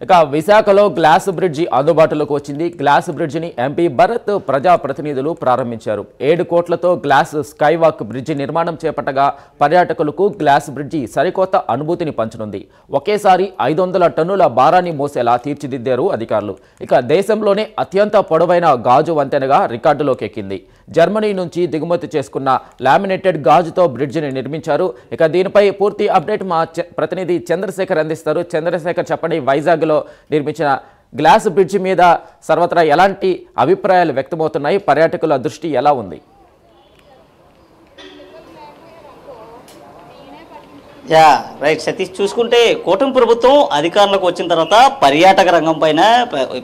ఇక విశాఖలో glass bridge అందుబాటులోకి వచ్చింది. గ్లాస్ బ్రిడ్జిని ఎంపీ భరత్ ప్రజాప్రతినిధులు ప్రారంభించారు. 7 కోట్లతో గ్లాస్ స్కైవాక్ బ్రిడ్జి నిర్మాణం చేపట్టగా పర్యాటకులకు గ్లాస్ బ్రిడ్జి సరికొత్త అనుభూతిని పంచనుంది. ఒకేసారి 500 టన్నుల భారాన్ని మోసేలా తీర్చిదిద్దారు అధికారులు. ఇక దేశంలోనే అత్యంత పొడవైన గాజు వంతెనగా రికార్డులోకి ఎక్కింది. జర్మనీ నుంచి దిగుమతి చేసుకున్న లామినేటెడ్ గాజుతో బ్రిడ్జిని నిర్మించారు. ఇక దీనిపై పూర్తి అప్డేట్ మా ప్రతినిధి చంద్రశేఖర్ అందిస్తారు. చంద్రశేఖర్, చెప్పండి, వైజాగ్లో నిర్మించిన గ్లాస్ బ్రిడ్జి మీద సర్వత్రా ఎలాంటి అభిప్రాయాలు వ్యక్తమవుతున్నాయి? పర్యాటకుల దృష్టి ఎలా ఉంది? రైట్ సతీష్, చూసుకుంటే కూటమి ప్రభుత్వం అధికారంలోకి వచ్చిన తర్వాత పర్యాటక రంగం పైన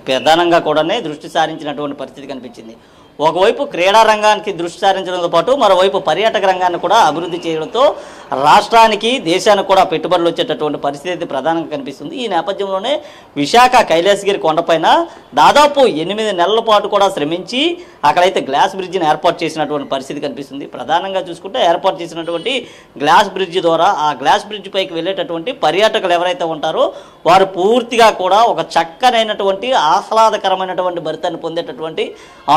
ప్రధానంగా కూడా దృష్టి సారించినటువంటి పరిస్థితి కనిపించింది. ఒకవైపు క్రీడా రంగానికి దృష్టి సారించడంతో పాటు మరోవైపు పర్యాటక రంగాన్ని కూడా అభివృద్ధి చేయడంతో రాష్ట్రానికి దేశానికి కూడా పెట్టుబడులు వచ్చేటటువంటి పరిస్థితి ప్రధానంగా కనిపిస్తుంది. ఈ నేపథ్యంలోనే విశాఖ కైలాసగిరి కొండపైన దాదాపు 8 నెలల పాటు కూడా శ్రమించి అక్కడైతే గ్లాస్ బ్రిడ్జిని ఏర్పాటు చేసినటువంటి పరిస్థితి కనిపిస్తుంది. ప్రధానంగా చూసుకుంటే ఏర్పాటు చేసినటువంటి గ్లాస్ బ్రిడ్జి ద్వారా ఆ గ్లాస్ బ్రిడ్జి పైకి వెళ్ళేటటువంటి పర్యాటకులు ఎవరైతే ఉంటారో వారు పూర్తిగా కూడా ఒక చక్కనైనటువంటి ఆహ్లాదకరమైనటువంటి భరితాన్ని పొందేటటువంటి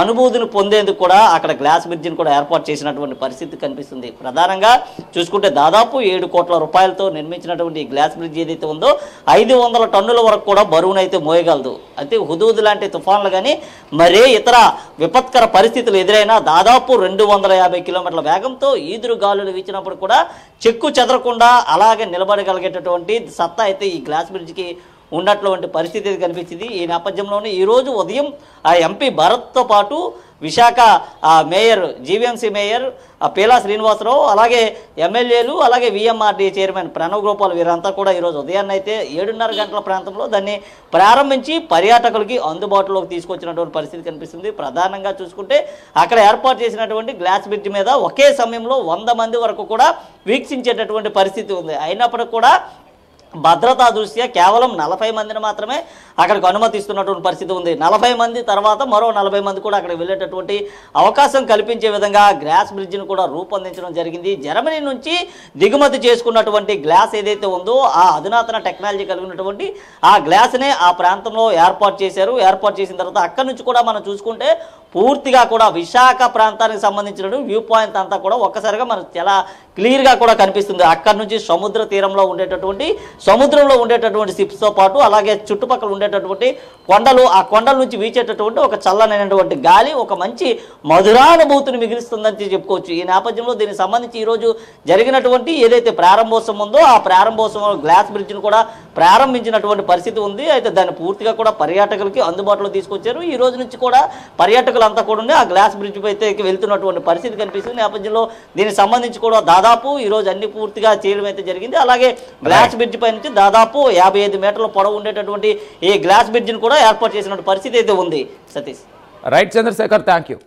అనుభూతిని పొందేందుకు కూడా అక్కడ గ్లాస్ బ్రిడ్జిని కూడా ఏర్పాటు చేసినటువంటి పరిస్థితి కనిపిస్తుంది. ప్రధానంగా చూసుకుంటే దాదాపు 7 కోట్ల రూపాయలతో నిర్మించినటువంటి గ్లాస్ బ్రిడ్జ్ ఏదైతే ఉందో 500 టన్నుల వరకు కూడా బరువునైతే మోయగలదు. అయితే హుదూద్ లాంటి తుఫాన్లు కానీ మరే ఇతర విపత్కర పరిస్థితులు ఎదురైనా దాదాపు 250 కిలోమీటర్ల వేగంతో ఈదురు గాలులు వీచినప్పుడు కూడా చెక్కు చెదరకుండా అలాగే నిలబడగలిగేటటువంటి సత్తా అయితే ఈ గ్లాస్ బ్రిడ్జికి ఉన్నటువంటి పరిస్థితి కనిపించింది. ఈ నేపథ్యంలోనే ఈరోజు ఉదయం ఆ ఎంపీ భరత్తో పాటు Visakha mayor GVMC mayor Peela Srinivasarao, అలాగే ఎమ్మెల్యేలు, అలాగే వీఎంఆర్డీ చైర్మన్ ప్రణవ్ గోపాల్ వీరంతా కూడా ఈరోజు ఉదయాన్నే అయితే 7:30 గంటల ప్రాంతంలో దాన్ని ప్రారంభించి పర్యాటకులకి అందుబాటులోకి తీసుకొచ్చినటువంటి పరిస్థితి కనిపిస్తుంది. ప్రధానంగా చూసుకుంటే అక్కడ ఏర్పాటు చేసినటువంటి గ్లాస్ బ్రిడ్జ్ మీద ఒకే సమయంలో 100 మంది వరకు కూడా వీక్షించేటటువంటి పరిస్థితి ఉంది. అయినప్పటికీ కూడా భద్రతా దృష్ట్యా కేవలం 40 మందిని మాత్రమే అక్కడికి అనుమతిస్తున్నటువంటి పరిస్థితి ఉంది. 40 మంది తర్వాత మరో 40 మంది కూడా అక్కడికి వెళ్ళేటటువంటి అవకాశం కల్పించే విధంగా గ్లాస్ బ్రిడ్జిని కూడా రూపొందించడం జరిగింది. జర్మనీ నుంచి దిగుమతి చేసుకున్నటువంటి గ్లాస్ ఏదైతే ఉందో ఆ అధునాతన టెక్నాలజీ కలిగినటువంటి ఆ గ్లాస్నే ఆ ప్రాంతంలో ఏర్పాటు చేశారు. ఏర్పాటు చేసిన తర్వాత అక్కడి నుంచి కూడా మనం చూసుకుంటే పూర్తిగా కూడా విశాఖ ప్రాంతానికి సంబంధించిన వ్యూ పాయింట్ అంతా కూడా ఒక్కసారిగా మనకు చాలా క్లియర్గా కూడా కనిపిస్తుంది. అక్కడి నుంచి సముద్రంలో ఉండేటటువంటి షిప్స్తో పాటు అలాగే చుట్టుపక్కల ఉండేటటువంటి కొండలు, ఆ కొండల నుంచి వీచేటటువంటి ఒక చల్లనైనటువంటి గాలి ఒక మంచి మధురానుభూతిని మిగిలిస్తుందని చెప్పుకోవచ్చు. ఈ నేపథ్యంలో దీనికి సంబంధించి ఈరోజు జరిగినటువంటి ఏదైతే ప్రారంభోత్సవం ఉందో ఆ ప్రారంభోత్సవం గ్లాస్ బ్రిడ్జ్ను కూడా ప్రారంభించినటువంటి పరిస్థితి ఉంది. అయితే దాన్ని పూర్తిగా కూడా పర్యాటకులకి అందుబాటులో తీసుకొచ్చారు. ఈ రోజు నుంచి కూడా పర్యాటకులంతా కూడా ఆ గ్లాస్ బ్రిడ్జ్ పైతే వెళ్తున్నటువంటి పరిస్థితి కనిపిస్తుంది. నేపథ్యంలో దీనికి సంబంధించి కూడా దాదాపు ఈరోజు అన్ని పూర్తిగా చేయడం అయితే జరిగింది. అలాగే గ్లాస్ బ్రిడ్జ్ పై నుంచి దాదాపు 55 మీటర్ల పొడవు ఉండేటటువంటి ఈ గ్లాస్ బ్రిడ్జిని కూడా ఏర్పాటు చేసినటువంటి పరిస్థితి అయితే ఉంది. Satish. Right Chandrasekhar, thank you.